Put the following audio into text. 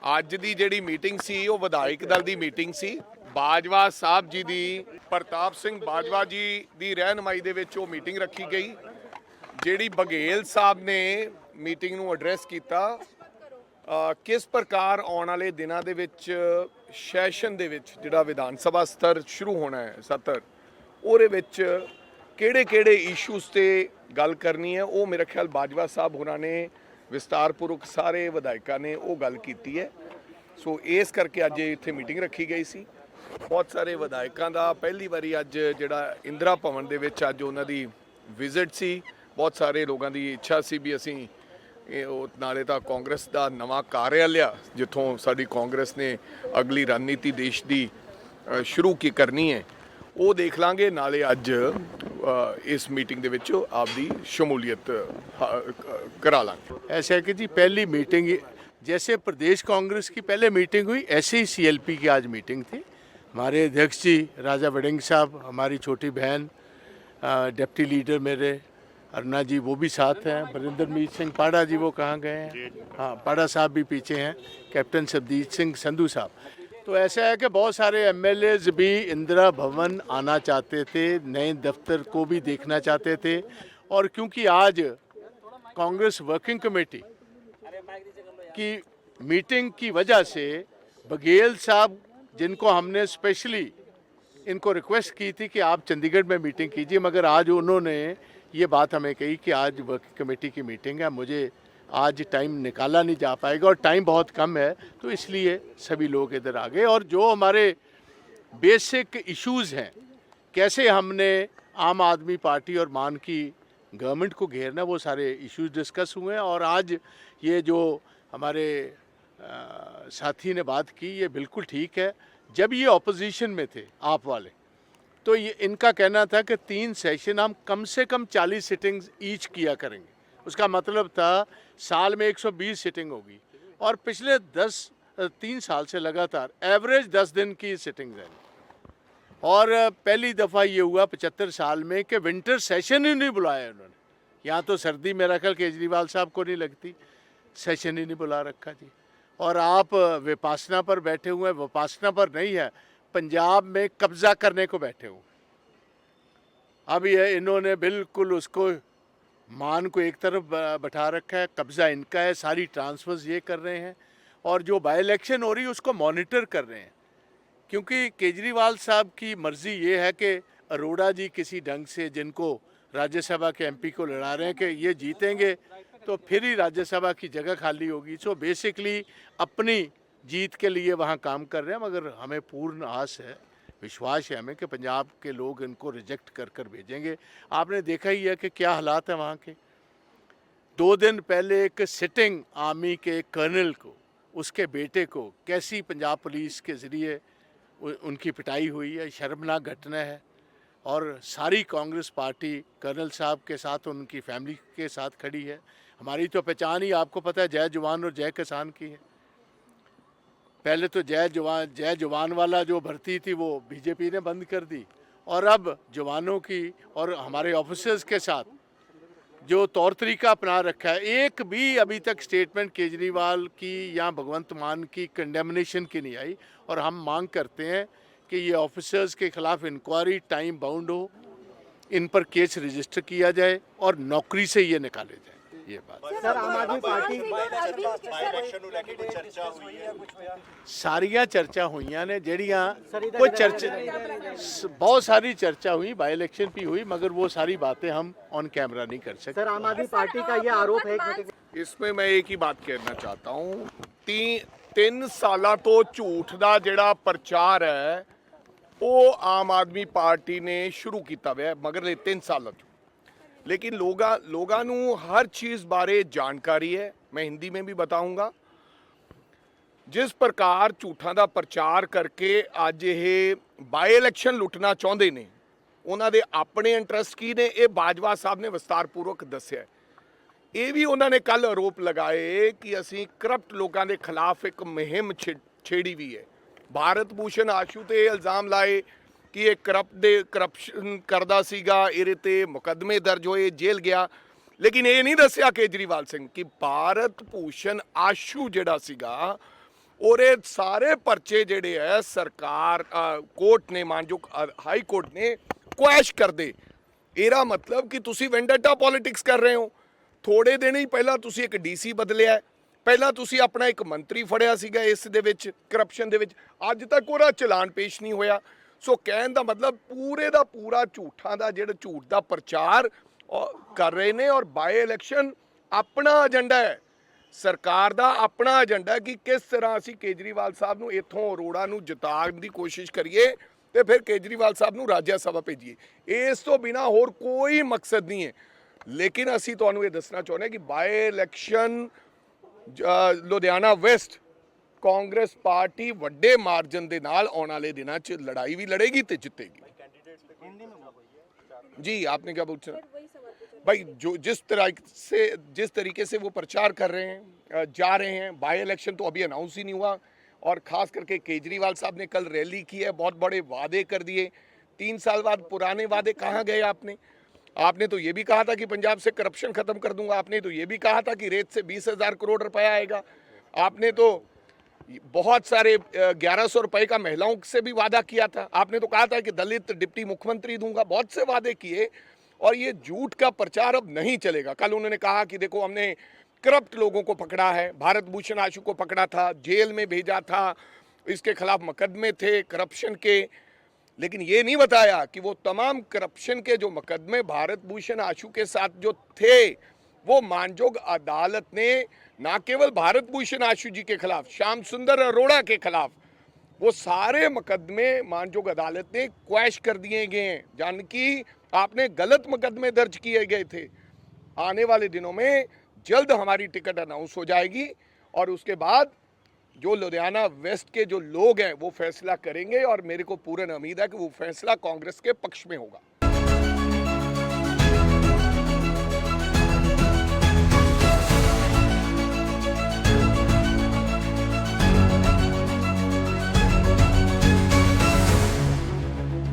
ਅੱਜ ਦੀ ਜਿਹੜੀ ਮੀਟਿੰਗ ਸੀ ਉਹ ਵਿਧਾਇਕ ਦਲ ਦੀ ਮੀਟਿੰਗ ਸੀ। ਬਾਜਵਾ ਸਾਹਿਬ ਜੀ ਦੀ, ਪ੍ਰਤਾਪ ਸਿੰਘ ਬਾਜਵਾ ਜੀ ਦੀ ਰਹਿਨਮਾਈ ਦੇ ਵਿੱਚ ਉਹ ਮੀਟਿੰਗ ਰੱਖੀ ਗਈ। ਜਿਹੜੀ ਬਘੇਲ ਸਾਹਿਬ ਨੇ ਮੀਟਿੰਗ ਨੂੰ ਐਡਰੈਸ ਕੀਤਾ, ਕਿਸ ਪ੍ਰਕਾਰ ਆਉਣ ਵਾਲੇ ਦਿਨਾਂ ਦੇ ਵਿੱਚ ਸੈਸ਼ਨ ਦੇ ਵਿੱਚ ਜਿਹੜਾ ਵਿਧਾਨ ਸਭਾ ਸਤਰ ਸ਼ੁਰੂ ਹੋਣਾ ਹੈ ਸਤਰ, ਉਹਦੇ ਵਿੱਚ ਕਿਹੜੇ ਇਸ਼ੂਜ਼ ਤੇ ਗੱਲ ਕਰਨੀ ਹੈ, ਉਹ ਮੇਰੇ ਖਿਆਲ ਬਾਜਵਾ ਸਾਹਿਬ ਹੋਰਾਂ ਨੇ ਵਿਸਤਾਰਪੂਰਵਕ ਸਾਰੇ ਵਿਧਾਇਕਾਂ ਨੇ ਉਹ ਗੱਲ ਕੀਤੀ ਹੈ। ਸੋ ਇਸ ਕਰਕੇ ਅੱਜ ਇੱਥੇ ਮੀਟਿੰਗ ਰੱਖੀ ਗਈ ਸੀ। ਬਹੁਤ ਸਾਰੇ ਵਿਧਾਇਕਾਂ ਦਾ ਪਹਿਲੀ ਵਾਰੀ ਅੱਜ ਜਿਹੜਾ ਇੰਦਰਾ ਭਵਨ ਦੇ ਵਿੱਚ ਅੱਜ ਉਹਨਾਂ ਦੀ ਵਿਜ਼ਿਟ ਸੀ। ਬਹੁਤ ਸਾਰੇ ਲੋਕਾਂ ਦੀ ਇੱਛਾ ਸੀ ਵੀ ਅਸੀਂ ਉਹ ਨਾਲੇ ਤਾਂ ਕਾਂਗਰਸ ਦਾ ਨਵਾਂ ਕਾਰਿਆਲਿਆ ਜਿੱਥੋਂ ਸਾਡੀ ਕਾਂਗਰਸ ਨੇ ਅਗਲੀ ਰਣਨੀਤੀ ਦੇਸ਼ ਦੀ ਸ਼ੁਰੂ ਕੀ ਕਰਨੀ ਹੈ ਉਹ ਦੇਖ ਲਾਂਗੇ, ਨਾਲੇ ਅੱਜ इस मीटिंग दे विच आपदी शमूलियत करा लांगे। ऐसा है कि जी पहली मीटिंग जैसे प्रदेश कांग्रेस की पहले मीटिंग हुई, ऐसे ही सीएलपी की आज मीटिंग थी। हमारे अध्यक्ष जी राजा वड़िंग साहब, हमारी छोटी बहन डिप्टी लीडर मेरे अरुणा जी वो भी साथ हैं, बरिंदरमीत सिंह पाड़ा जी वो कहाँ गए हैं, हाँ पाड़ा साहब भी पीछे हैं, कैप्टन सवदीप सिंह संधू साहब। तो ऐसा है कि बहुत सारे एमएलएज भी इंदिरा भवन आना चाहते थे, नए दफ्तर को भी देखना चाहते थे। और क्योंकि आज कांग्रेस वर्किंग कमेटी की मीटिंग की वजह से बघेल साहब, जिनको हमने स्पेशली इनको रिक्वेस्ट की थी कि आप चंडीगढ़ में मीटिंग कीजिए, मगर आज उन्होंने ये बात हमें कही कि आज वर्किंग कमेटी की मीटिंग है, मुझे आज टाइम निकाला नहीं जा पाएगा और टाइम बहुत कम है, तो इसलिए सभी लोग इधर आ गए। और जो हमारे बेसिक इश्यूज़ हैं, कैसे हमने आम आदमी पार्टी और मान की गवर्नमेंट को घेरना, वो सारे इश्यूज डिस्कस हुए हैं। और आज ये जो हमारे साथी ने बात की, ये बिल्कुल ठीक है। जब ये ऑपोजिशन में थे आप वाले, तो ये इनका कहना था कि 3 सेशन हम कम से कम 40 सिटिंग्स ईच किया करेंगे। उसका मतलब था साल में 120 सिटिंग होगी, और पिछले 3 साल से लगातार एवरेज 10 दिन की सिटिंग है। और पहली दफ़ा ये हुआ 75 साल में कि विंटर सेशन ही नहीं बुलाया उन्होंने। यहाँ तो सर्दी मेरा ख्याल केजरीवाल साहब को नहीं लगती, सेशन ही नहीं बुला रखा जी। और आप विपासना पर बैठे हुए हैं, विपासना पर नहीं है, पंजाब में कब्जा करने को बैठे हुए। अब ये इन्होंने बिल्कुल उसको मान को एक तरफ बैठा रखा है, कब्ज़ा इनका है, सारी ट्रांसफर्स ये कर रहे हैं। और जो बाई इलेक्शन हो रही है उसको मॉनिटर कर रहे हैं, क्योंकि केजरीवाल साहब की मर्ज़ी ये है कि अरोड़ा जी किसी ढंग से, जिनको राज्यसभा के एमपी को लड़ा रहे हैं, कि ये जीतेंगे तो फिर ही राज्यसभा की जगह खाली होगी। सो बेसिकली अपनी जीत के लिए वहाँ काम कर रहे हैं। मगर हमें पूर्ण आस है, विश्वास है हमें कि पंजाब के लोग इनको रिजेक्ट कर कर भेजेंगे। आपने देखा ही है कि क्या हालात है वहाँ के। 2 दिन पहले एक सिटिंग आर्मी के कर्नल को, उसके बेटे को कैसी पंजाब पुलिस के ज़रिए उनकी पिटाई हुई है, शर्मनाक घटना है। और सारी कांग्रेस पार्टी कर्नल साहब के साथ, उनकी फैमिली के साथ खड़ी है। हमारी तो पहचान ही आपको पता है जय जवान और जय किसान की है। पहले तो जय जवान वाला जो भर्ती थी वो बीजेपी ने बंद कर दी, और अब जवानों की और हमारे ऑफिसर्स के साथ जो तौर तरीका अपना रखा है, एक भी अभी तक स्टेटमेंट केजरीवाल की या भगवंत मान की कंडेमनेशन की नहीं आई। और हम मांग करते हैं कि ये ऑफिसर्स के खिलाफ इंक्वायरी टाइम बाउंड हो, इन पर केस रजिस्टर किया जाए और नौकरी से ये निकाले जाए। ये बात सर, आम आदमी पार्टी सारिया चर्चा हुई ने, जड़ियाँ कोई चर्चा, बहुत सारी चर्चा हुई, बाई इलेक्शन भी हुई, मगर वो सारी बातें हम ऑन कैमरा नहीं कर सकते। सर, आम आदमी पार्टी का ये आरोप है कि इसमें मैं एक ही बात कहना चाहता हूँ, 3 साल तो झूठ का जिहड़ा प्रचार है वो आम आदमी पार्टी ने शुरू किया हुआ है मगरले 3 सालों। लेकिन लोगों नू हर चीज़ बारे जानकारी है। मैं हिंदी में भी बताऊंगा। जिस प्रकार झूठा का प्रचार करके अज ये बाई इलेक्शन लुटना चाहते ने, उन्होंने अपने इंटरस्ट की ने, ये बाजवा साहब ने विस्तारपूर्वक दस्या। ये भी उन्होंने कल आरोप लगाए कि असी करप्ट लोगों के खिलाफ एक मुहिम छेड़ी हुई है। भारत भूषण आशू ते इल्ज़ाम लाए कि ये करप्शन करदा सीगा, इहदे ते मुकदमे दर्ज होए, जेल गया। लेकिन ये नहीं दस्या केजरीवाल सिंह कि भारत भूषण आशू जिहड़ा सीगा और ये सारे पर्चे ਜਿਹੜੇ ਹੈ ਸਰਕਾਰ ਕੋਰਟ ਨੇ ਮਾਨਯੋਗ ਹਾਈ ਕੋਰਟ ਨੇ ਕੁਐਸ਼ ਕਰ ਦੇ। ਇਹਦਾ ਮਤਲਬ ਕਿ ਤੁਸੀਂ ਵੈਂਡੇਟਾ ਪੋਲਿਟਿਕਸ ਕਰ ਰਹੇ ਹੋ। ਥੋੜੇ ਦਿਨ ਹੀ ਪਹਿਲਾਂ ਤੁਸੀਂ ਇੱਕ ਡੀਸੀ ਬਦਲਿਆ, ਪਹਿਲਾਂ ਤੁਸੀਂ ਆਪਣਾ ਇੱਕ ਮੰਤਰੀ ਫੜਿਆ ਸੀਗਾ ਇਸ ਦੇ ਵਿੱਚ ਕਰਪਸ਼ਨ ਦੇ ਵਿੱਚ, ਅੱਜ ਤੱਕ ਉਹਦਾ ਚਲਾਨ ਪੇਸ਼ ਨਹੀਂ ਹੋਇਆ। ਸੋ ਕਹਿਣ ਦਾ ਮਤਲਬ ਪੂਰੇ ਦਾ ਪੂਰਾ ਝੂਠਾਂ ਦਾ ਜਿਹੜਾ ਝੂਠ ਦਾ ਪ੍ਰਚਾਰ ਕਰ ਰਹੇ ਨੇ। ਔਰ ਬਾਈ ਇਲੈਕਸ਼ਨ ਆਪਣਾ ਏਜੰਡਾ ਹੈ, ਸਰਕਾਰ ਦਾ ਆਪਣਾ ਏਜੰਡਾ ਕਿ ਕਿਸ ਤਰ੍ਹਾਂ ਅਸੀਂ ਕੇਜਰੀਵਾਲ ਸਾਹਿਬ ਨੂੰ ਇੱਥੋਂ ਅਰੋੜਾ ਨੂੰ ਜਿਤਾਉਣ ਦੀ ਕੋਸ਼ਿਸ਼ ਕਰੀਏ ਤੇ ਫਿਰ ਕੇਜਰੀਵਾਲ ਸਾਹਿਬ ਨੂੰ ਰਾਜ ਸਭਾ ਭੇਜੀਏ। ਇਸ ਤੋਂ ਬਿਨਾ ਹੋਰ ਕੋਈ ਮਕਸਦ ਨਹੀਂ ਹੈ। ਲੇਕਿਨ ਅਸੀਂ ਤੁਹਾਨੂੰ ਇਹ ਦੱਸਣਾ ਚਾਹੁੰਦੇ ਕਿ by election Ludhiana West Congress party ਵੱਡੇ ਮਾਰਜਨ ਦੇ ਨਾਲ ਆਉਣ ਵਾਲੇ ਦਿਨਾਂ 'ਚ ਲੜਾਈ ਵੀ ਲੜੇਗੀ ਤੇ ਜਿੱਤੇਗੀ। जी आपने क्या पूछा भाई? जो जिस तरीके से वो प्रचार कर रहे हैं, जा रहे हैं, बाई इलेक्शन तो अभी अनाउंस ही नहीं हुआ। और ख़ास करके केजरीवाल साहब ने कल रैली की है, बहुत बड़े वादे कर दिए। 3 साल बाद पुराने वादे कहाँ गए आपने तो ये भी कहा था कि पंजाब से करप्शन ख़त्म कर दूंगा, आपने तो ये भी कहा था कि रेत से 20,000 करोड़ रुपया आएगा, आपने तो बहुत सारे 1100 रुपए का महिलाओं से भी वादा किया था, आपने तो कहा था कि दलित डिप्टी मुख्यमंत्री दूंगा, बहुत से वादे किए। और ये झूठ का प्रचार अब नहीं चलेगा। कल उन्होंने कहा कि देखो हमने करप्ट लोगों को पकड़ा है, भारत भूषण आशु को पकड़ा था, जेल में भेजा था, इसके खिलाफ मुकदमे थे करप्शन के, लेकिन ये नहीं बताया कि वो तमाम करप्शन के जो मुकदमे भारत भूषण आशु के साथ जो थे वो मानजोग अदालत ने ना केवल भारत भूषण आशु जी के खिलाफ, श्याम सुंदर अरोड़ा के खिलाफ वो सारे मुकदमे मानजोग अदालत ने क्वैश कर दिए गए हैं, जानकि आपने गलत मुकदमे दर्ज किए गए थे। आने वाले दिनों में जल्द हमारी टिकट अनाउंस हो जाएगी और उसके बाद जो लुधियाना वेस्ट के जो लोग हैं वो फैसला करेंगे और मेरे को पूर्ण उम्मीद है कि वो फैसला कांग्रेस के पक्ष में होगा।